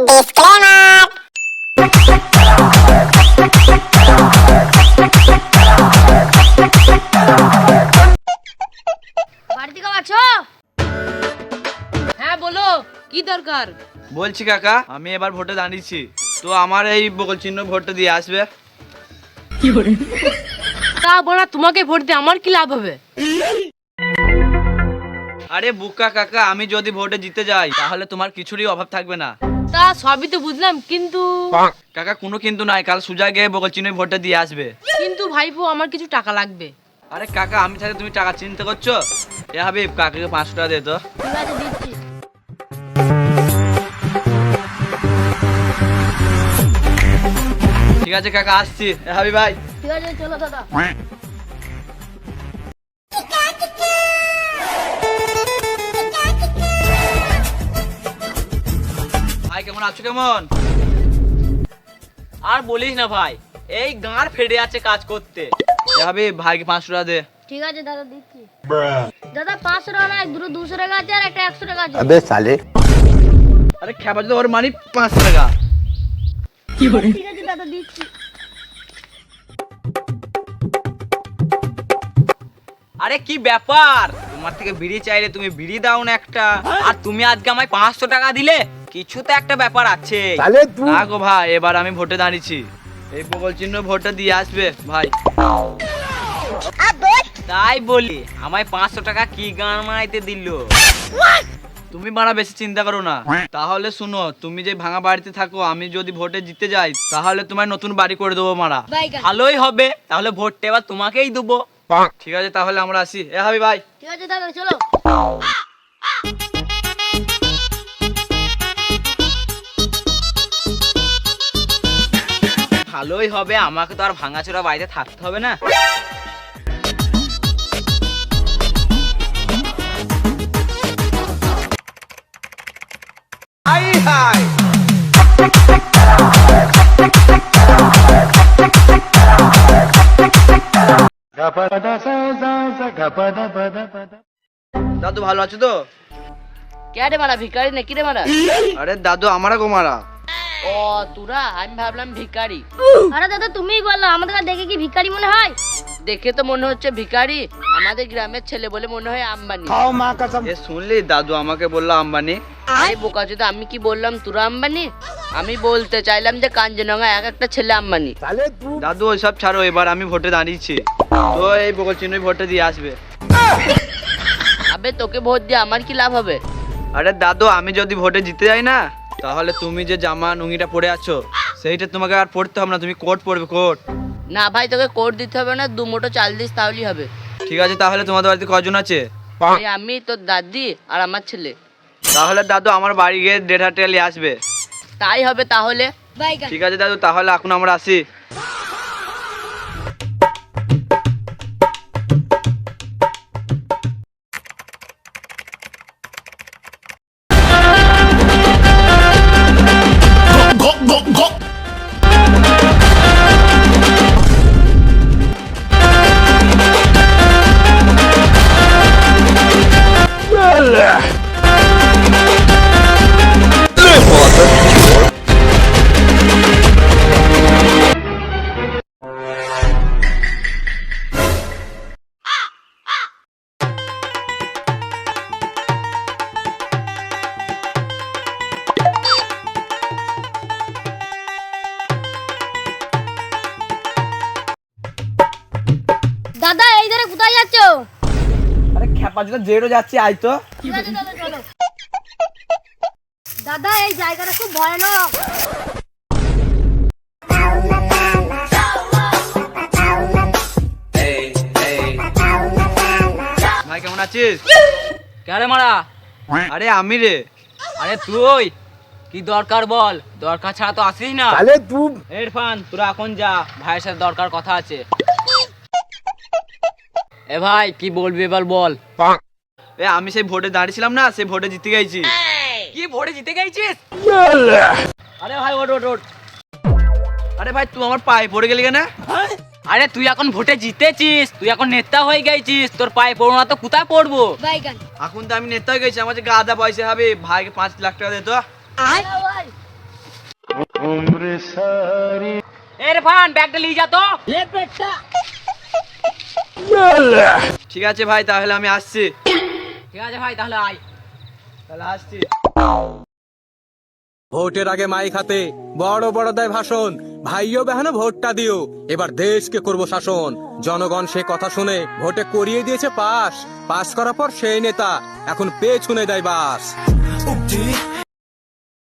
Disclaimer. বাড়িতে কেউ আছো? হ্যাঁ বলো, কি দরকার? বলছি কাকা, আমি এবার ভোটে দাঁড়িয়েছি, তো আমার এই বগল চিহ্ন ভোটটা দিয়ে আসবে। তা বলা, তোমাকে ভোট দিয়ে আমার কি লাভ হবে? আরে বুকা কাকা, আমি যদি ভোটে জিতে যাই তাহলে তোমার কিছুরই অভাব থাকবে না। তা সবই তো বুঝলাম, কিন্তু কাকা কোনো কিন্তু নাই, কাল সুজা গিয়ে বগল চিহ্ন ভোটটা দিয়ে আসবে। কিন্তু ভাইপো, আমার কিছু টাকা লাগবে। আরে কাকা, আমি থাকলে তুমি টাকা চিন্তা করছো? এ হাবিব, কাকাকে 500 টাকা দে তো। ঠিক আছে, দিচ্ছি। ঠিক আছে কাকা, আসছি। এ হাবিব ভাই, ঠিক আছে, চলো দাদা। ভাই কেমন আছো? কেমন? আর বলিস না ভাই, এই গাঁর ফেডে আছে কাজ করতে। এ হাবিব, ভাইকে 500 টাকা দে। ঠিক আছে দাদা, দিচ্ছি। দাদা 500 টাকা নাই, দুটো 200 টাকা আছে আর একটা 100 টাকা আছে। अबे साले আরে খেপা যদি ওর মানি 500 টাকা। ঠিক আছে দাদা, দিচ্ছি। আরে কি ব্যাপার, তোমার থেকে বিড়ি চাইলে তুমি বিড়ি দাও না একটা, আর তুমি আজকে আমায় 500 টাকা দিলে? কিছু তো একটা ব্যাপার আছে। साले तू না গো ভাই, এবার আমি ভোটে দাঁড়িয়েছি, এই বগল চিহ্ন ভোটটা দিয়ে আসবে ভাই। তাই বলি আমায় 500 টাকা কি গান মারাইতে দিল? তুমি মারা বেশি চিন্তা করো না। তাহলে শুনো, তুমি যে ভাঙা বাড়িতে থাকো, আমি যদি ভোটে জিতে যাই তাহলে তোমার নতুন বাড়ি করে দেবো মারা। ভালোই হবে, তাহলে ভোটটা এবার তোমাকেই দেবো। ঠিক আছে, তাহলে আমরা আসি। এ হাবি ভাই, ঠিক আছে দাদা, চলো। ভালোই হবে, আমাকে তো আর ভাঙাচোরা বাড়িতে থাকতে হবে না। দাদু ভালো আছো তো? কে রে মারা, ভিখারি নাকি রে মারা? আরে দাদু, আমারা গো মারা। ও তোরা, আমি ভাবলাম ভিখারি। আরে দাদা, তুমিই বলো, আমাদের দেখে কি ভিখারি মনে হয়? দেখে তো মনে হচ্ছে ভিখারি, আমাদের গ্রামের ছেলে বলে মনে হয় আম্বানি। এ শুনলি, দাদু আমাকে বললো আম্বানি। আরে বোকা চোদা, আমি কি বললাম তোরা আম্বানি? আমি বলতে চাইলাম যে কাঞ্চনজঙ্ঘা এক একটা ছেলে আম্বানি। साले तू দাদু ওইসব ছাড়ো, এবার আমি ভোটে দাঁড়িয়েছি, তো এই বগল চিহ্ন ভোটটা দিয়ে আসবে। আবে তোকে ভোট দিয়ে আমার কি লাভ হবে? আরে দাদু, আমি যদি ভোটে জিতে যাই না, তাহলে তুমি যে জামা নুঙ্গিটা পরে আছো সেইটা তোমাকে আর পড়তে হবে না, তুমি কোট পরবে, কোট। না ভাই, তোকে কোট দিতে হবে না, 2 মুঠো চাল দিস তাহলেই হবে। ঠিক আছে, তাহলে তোমাদের বাড়িতে কজন আছে? এই আমি, তোর দাদি আর আমার ছেলে। তাহলে দাদু আমার বাড়ি গিয়ে 1.5 টাকা নিয়ে আসবে। তাই হবে তাহলে। ঠিক আছে দাদু, তাহলে এখন আমরা আসি। দাদা, এই ধারে কোথায় যাচ্ছ? আরে খেপা যেটা জেরো যাচ্ছে, আই তো। ঠিক আছে দাদা, চলো। দাদা, এই জায়গাটা খুব ভয়ানক। ভাই কেমন আছিস? কে মারা? আরে আমি রে। আরে তুই কি দরকার বল, দরকার ছাড়া তো আসিস না। साले तू ইরফান, তোরা এখন যা, ভাইয়ের সাথে দরকার কথা আছে। এ ভাই, কি বলবি এবার বল। এ আমি সেই ভোটে দাঁড়িয়েছিলাম না, সেই ভোটে জিতে গেছি। কি ভোটে জিতে গেছিস? আরে ভাই, ওঠ ওঠ ওঠ। আরে ভাই, তুই আমার পায়ে পড়ে গেলি কেন? আরে তুই এখন ভোটে জিতেছিস, তুই এখন নেতা হয়ে গেছিস, তোর পায়ে পড়বো না তো কোথায় পড়বো? এখন তো আমি নেতা হয়ে গেছি, আমার যে গাদা পয়সা হবে, ভাইকে 5 লাখ টাকা দে তো। এর ফান ব্যাগটা নিয়ে যা তো। ঠিক আছে ভাই, তাহলে আমি আসছি। ঠিক আছে ভাই, তাহলে আয়। তাহলে আসছি। ভোটের আগে মাইক হাতে বড় বড় দেয় ভাষণ, ভাইও বেহানো ভোটটা দিও, এবার দেশকে করব শাসন। জনগণ সে কথা শুনে ভোটে করিয়ে দিয়েছে পাস, পাস করার পর সেই নেতা এখন পেছনে দেয় বাস।